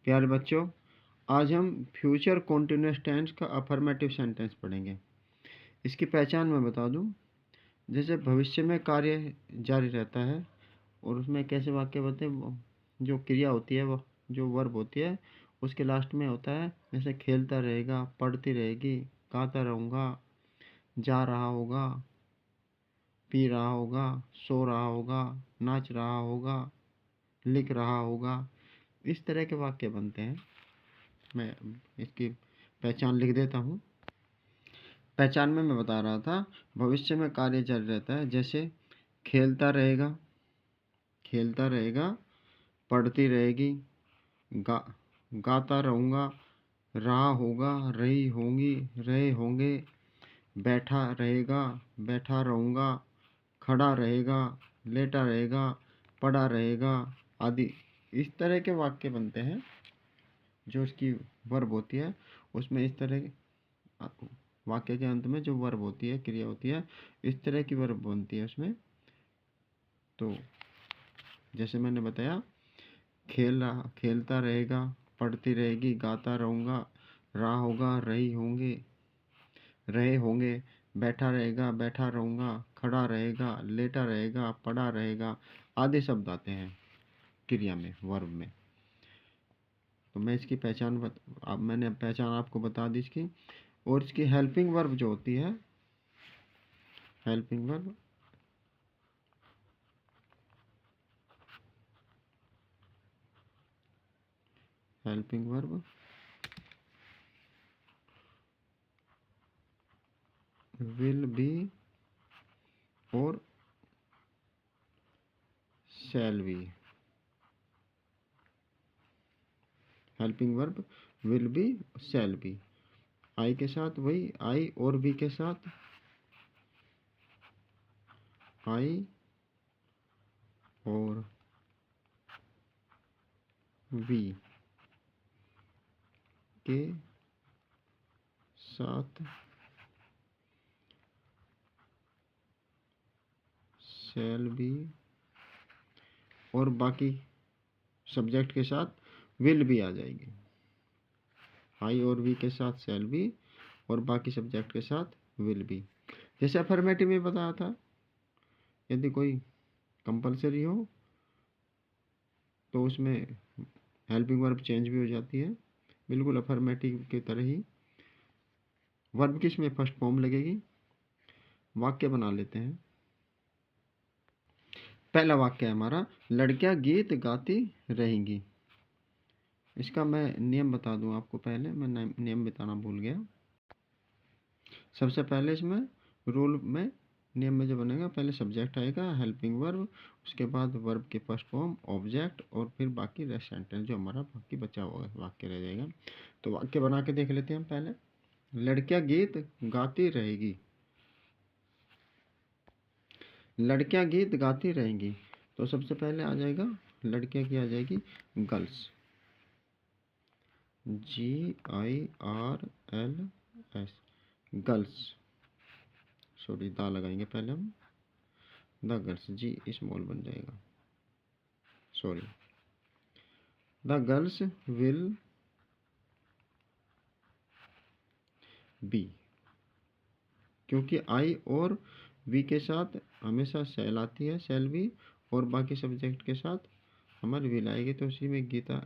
प्यारे बच्चों, आज हम फ्यूचर कॉन्टिन्यूअस टेंस का अफर्मेटिव सेंटेंस पढ़ेंगे। इसकी पहचान मैं बता दूं। जैसे भविष्य में कार्य जारी रहता है और उसमें कैसे वाक्य बनते हैं, जो क्रिया होती है, वो जो वर्ब होती है उसके लास्ट में होता है। जैसे खेलता रहेगा, पढ़ती रहेगी, गाता रहूँगा, जा रहा होगा, पी रहा होगा, सो रहा होगा, नाच रहा होगा, लिख रहा होगा। इस तरह के वाक्य बनते हैं। मैं इसकी पहचान लिख देता हूँ। पहचान में मैं बता रहा था, भविष्य में कार्य जारी रहता है। जैसे खेलता रहेगा, खेलता रहेगा, पढ़ती रहेगी, गाता रहूँगा, रहा होगा, रही होंगी, रहे होंगे, बैठा रहेगा, बैठा रहूँगा, खड़ा रहेगा, लेटा रहेगा, पड़ा रहेगा आदि। इस तरह के वाक्य बनते हैं। जो इसकी वर्ब होती है उसमें इस तरह वाक्य के अंत में जो वर्ब होती है, क्रिया होती है, इस तरह की वर्ब बनती है उसमें। तो जैसे मैंने बताया, खेलता रहेगा, पढ़ती रहेगी, गाता रहूँगा, रहा होगा, रही होंगे, रहे होंगे, बैठा रहेगा, बैठा रहूँगा, खड़ा रहेगा, लेटा रहेगा, पड़ा रहेगा आदि शब्द आते हैं क्रिया में, वर्ब में। तो मैं इसकी मैंने पहचान आपको बता दी इसकी। और इसकी हेल्पिंग वर्ब जो होती है, हेल्पिंग वर्ब विल बी और shall be. Helping verb will be, shall be. I के साथ वही, आई और बी के साथ, आई और बी के साथ शैल बी और बाकी सब्जेक्ट के साथ विल बी आ जाएगी। आई और बी के साथ शैल बी और बाकी सब्जेक्ट के साथ विल बी। जैसे अफर्मेटिव में बताया था, यदि कोई कंपलसरी हो तो उसमें हेल्पिंग वर्ब चेंज भी हो जाती है, बिल्कुल अफर्मेटिव की तरह ही। वर्ब किस में फर्स्ट फॉर्म लगेगी। वाक्य बना लेते हैं। पहला वाक्य है हमारा, लड़कियां गीत गाती रहेंगी। इसका मैं नियम बता दूं आपको। पहले मैं नियम बताना भूल गया। सबसे पहले इसमें रूल में, नियम में जो बनेगा, पहले सब्जेक्ट आएगा, हेल्पिंग वर्ब, उसके बाद वर्ब के फर्स्ट फॉर्म, ऑब्जेक्ट, और फिर बाकी रेस्ट सेंटेंस जो हमारा बाकी बचा हुआ वाक्य रह जाएगा। तो वाक्य बना के देख लेते हैं हम पहले। लड़कियां गीत गाती रहेगी। लड़कियां गीत गाती रहेंगी, तो सबसे पहले आ जाएगा, लड़कियां की आ जाएगी गर्ल्स, GIRLS, गर्ल्स। सॉरी, दा लगाएंगे पहले हम, द गर्ल्स, जी स्मॉल बन जाएगा, sorry. The girls will be, क्योंकि आई और वी के साथ हमेशा शैल आती है, शैल बी, और बाकी सब्जेक्ट के साथ हमारी विल आएगी। तो उसी में गीता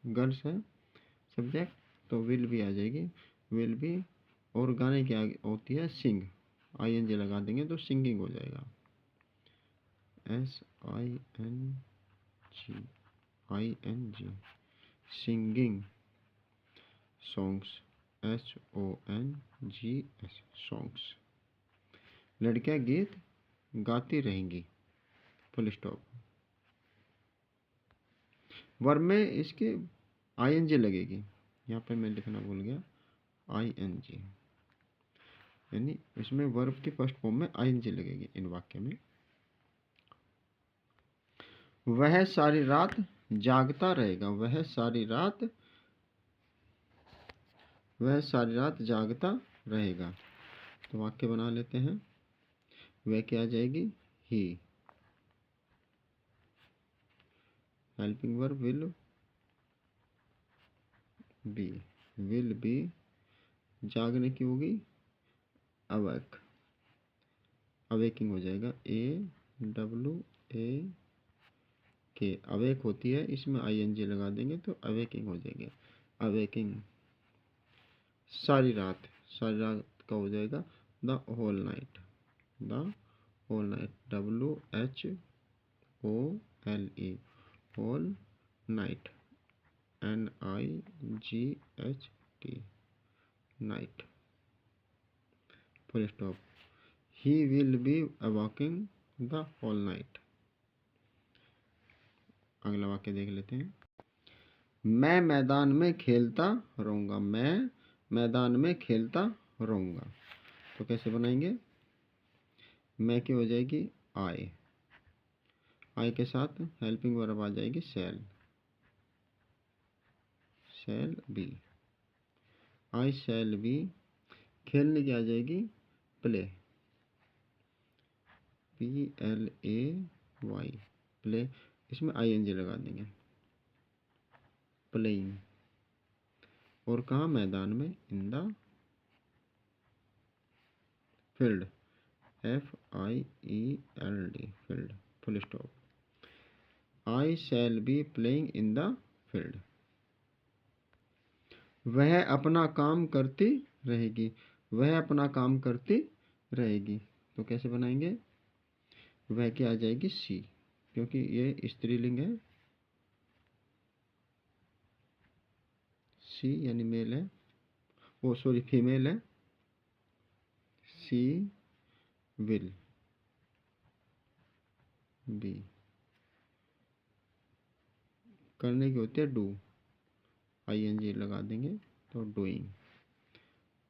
गर्ल्स है सब्जेक्ट, तो विल भी आ जाएगी, विल भी। और गाने की आगे होती है सिंग, ING लगा देंगे तो सिंगिंग हो जाएगा, SINGING, singing. Songs, SONGS, songs. लड़कियां गीत गाती रहेंगी, फुल स्टॉप। वर्ब में इसके ING लगेगी, यहाँ पे मैं लिखना भूल गया, ING, यानी इसमें वर्ब की फर्स्ट फॉर्म में ING लगेगी इन वाक्य में। वह सारी रात जागता रहेगा। वह सारी रात जागता रहेगा। तो वाक्य बना लेते हैं। वह क्या आ जाएगी, ही। Helping verb will be, will be जागने की होगी अवेक, अवेकिंग हो जाएगा, AWAK, अवेक होती है, इसमें ING लगा देंगे तो अवेकिंग हो जाएगी, अवेकिंग। सारी रात, सारी रात का हो जाएगा the whole night, the whole night, WHOLE, whole night, NIGHT, night, full stop. He will be walking the whole night. अगला वाक्य देख लेते हैं। मैं मैदान में खेलता रहूँगा, मैं मैदान में खेलता रहूँगा, तो कैसे बनाएंगे? मैं की हो जाएगी आई, आई के साथ हेल्पिंग वर्ब आ जाएगी शैल, शैल बी, आई शैल बी, खेलने की आ जाएगी प्ले, PLAY, प्ले, इसमें ING लगा देंगे, प्लेइंग। और कहाँ? मैदान में, in the field, FIELD, field, full stop. I shall be playing in the field. वह अपना काम करती रहेगी, वह अपना काम करती रहेगी, तो कैसे बनाएंगे? वह क्या आ जाएगी सी, क्योंकि ये स्त्रीलिंग है, सी यानी मेल है, वो सॉरी फीमेल है, सी विल बी, करने की होती है डू, ING लगा देंगे तो डूइंग।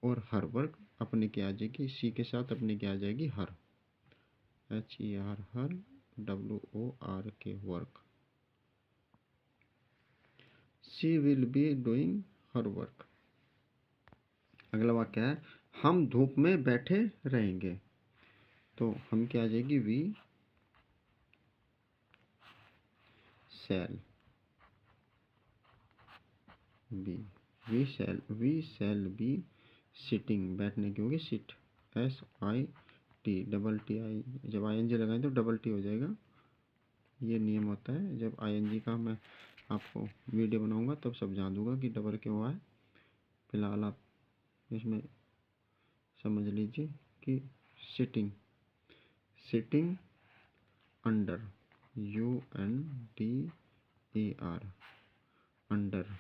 और हर वर्क अपने की आ जाएगी, सी के साथ अपने की आ जाएगी हर, HER, her, WORK, work. She will be doing her work. अगला वाक्य है हम धूप में बैठे रहेंगे, तो हम क्या आ जाएगी? We shall be, we shall be sitting, बैठने की होगी sit, SIT, double T I, जब ING लगाएं तो डबल टी हो जाएगा। ये नियम होता है, जब ING का मैं आपको वीडियो बनाऊंगा तब सब जान दूंगा कि डबल क्यों हुआ है। फिलहाल आप इसमें समझ लीजिए कि sitting, sitting under, UNDER, under,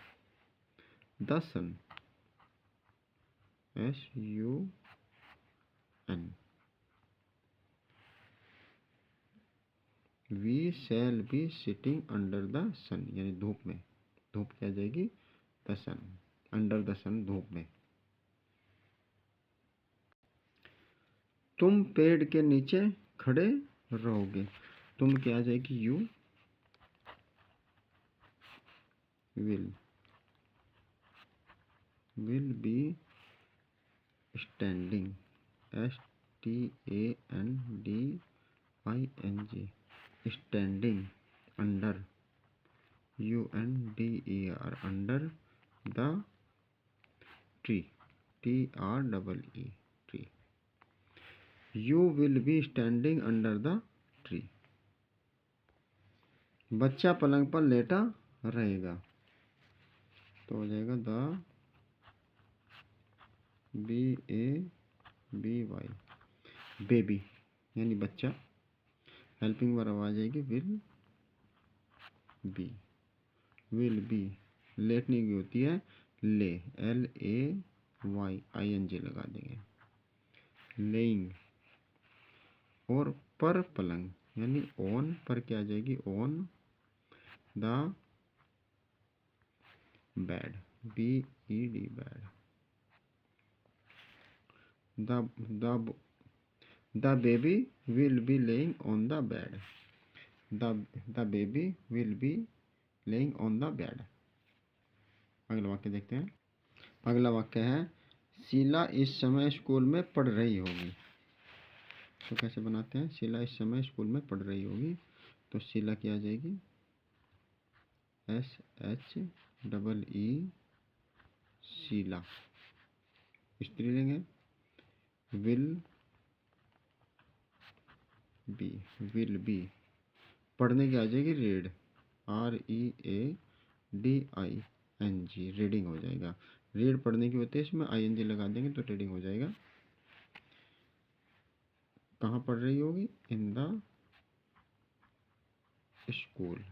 the sun, SUN, we shall be sitting under the sun, यानी धूप में, धूप क्या जाएगी? The sun, under the sun, धूप में। तुम पेड़ के नीचे खड़े रहोगे, तुम क्या आ जाएगी? You will be standing, STANDING, standing under, UNDER, under the tree, TREE, tree. You will be standing under the tree. बच्चा पलंग पर लेटा रहेगा, तो हो जाएगा द BABY, बेबी यानी बच्चा, हेल्पिंग वर्ब आ जाएगी विल बी, विल बी, लेटने की होती है ले, LAY, ING लगा देंगे, लेइंग। और पर पलंग यानी ऑन, पर क्या आ जाएगी? On the bed, BED, bed. The baby will be laying on the bed, the baby will be laying on the bed. अगला वाक्य देखते हैं। अगला वाक्य है शीला इस समय स्कूल में पढ़ रही होगी, तो कैसे बनाते हैं? शीला इस समय स्कूल में पढ़ रही होगी, तो शीला क्या आ जाएगी? SHEE शीला, स्त्रीलिंग है। विल बी, पढ़ने की आ जाएगी रीड, READING, रीडिंग हो जाएगा। रीड पढ़ने की होती है, इसमें ING लगा देंगे तो रीडिंग हो जाएगा। कहाँ पढ़ रही होगी? In the school,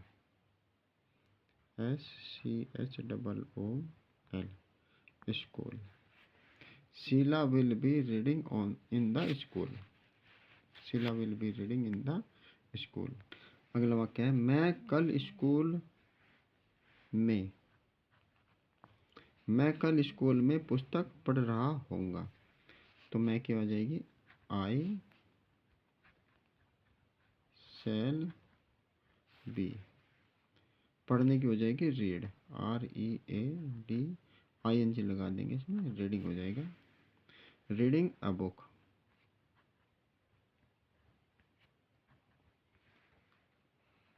SCHOOL, school. Sheela will be reading in the school, Sheela will be reading in the school. अगला वाक्य है, मैं कल स्कूल में पुस्तक पढ़ रहा होऊंगा। तो मैं क्या हो जाएगी? आई शैल बी, पढ़ने की हो जाएगी रीड, READING लगा देंगे, इसमें रीडिंग हो जाएगा। रीडिंग अ बुक,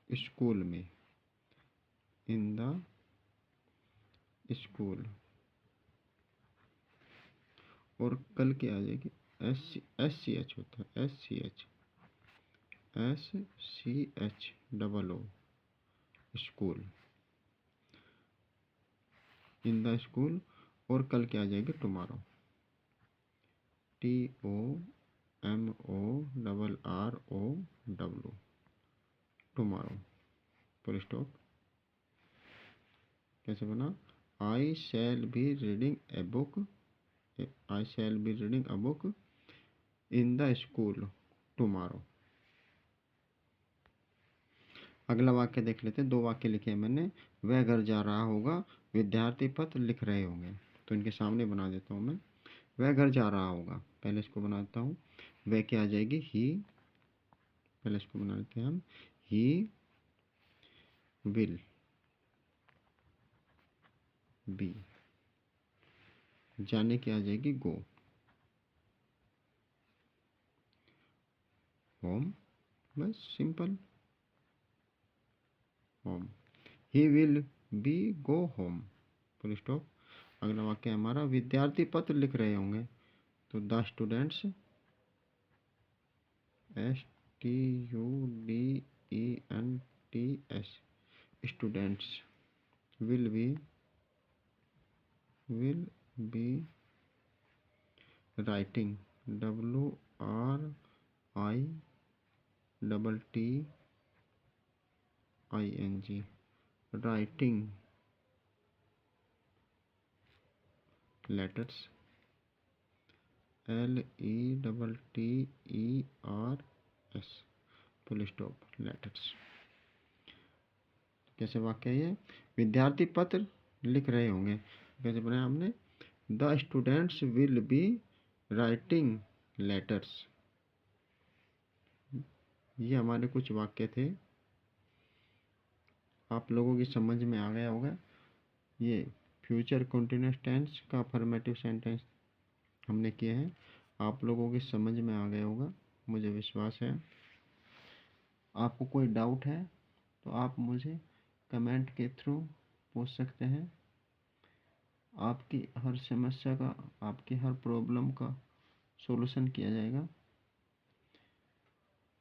स्कूल में, इन द स्कूल। और कल क्या आ जाएगी? SCH होता है, SCHOO, school, in the school. और कल क्या आ जाएगी? Tomorrow, TOMORROW, tomorrow, full stop. कैसे बना? I shall be reading a book, I shall be reading a book in the school tomorrow. अगला वाक्य देख लेते हैं। 2 वाक्य लिखे हैं मैंने। वह घर जा रहा होगा, विद्यार्थी पत्र लिख रहे होंगे। तो इनके सामने बना देता हूँ मैं। वह घर जा रहा होगा, पहले इसको बनाता हूँ। वह क्या आ जाएगी? ही, पहले इसको बना लेते हैं हम। ही विल बी, जाने की आ जाएगी गो, होम, बस simple, home. He will be go home, full stop. अगला वाक्य हमारा, विद्यार्थी पत्र लिख रहे होंगे। तो the students, STUDENTS, students will be writing, WRITTING, writing letters, LETTERS, full stop, letters. कैसे वाक्य है ये? विद्यार्थी पत्र लिख रहे होंगे। कैसे बनाया हमने? The students will be writing letters. ये हमारे कुछ वाक्य थे, आप लोगों की समझ में आ गया होगा। ये फ्यूचर कंटिन्यूअस टेंस का अफर्मेटिव सेंटेंस हमने किए हैं, आप लोगों की समझ में आ गया होगा, मुझे विश्वास है। आपको कोई डाउट है तो आप मुझे कमेंट के थ्रू पूछ सकते हैं। आपकी हर समस्या का, आपकी हर प्रॉब्लम का सॉल्यूशन किया जाएगा।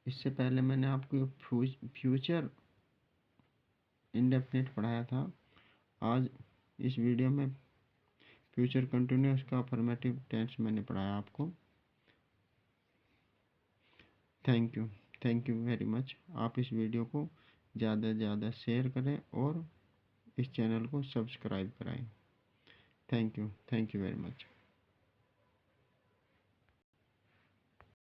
इससे पहले मैंने आपको फ्यूचर इंडेफिनिट पढ़ाया था। आज इस वीडियो में फ्यूचर कंटिन्यूअस का अफर्मेटिव टेंस मैंने पढ़ाया आपको। Thank you very much. आप इस वीडियो को ज़्यादा से ज़्यादा शेयर करें और इस चैनल को सब्सक्राइब कराएं। Thank you very much.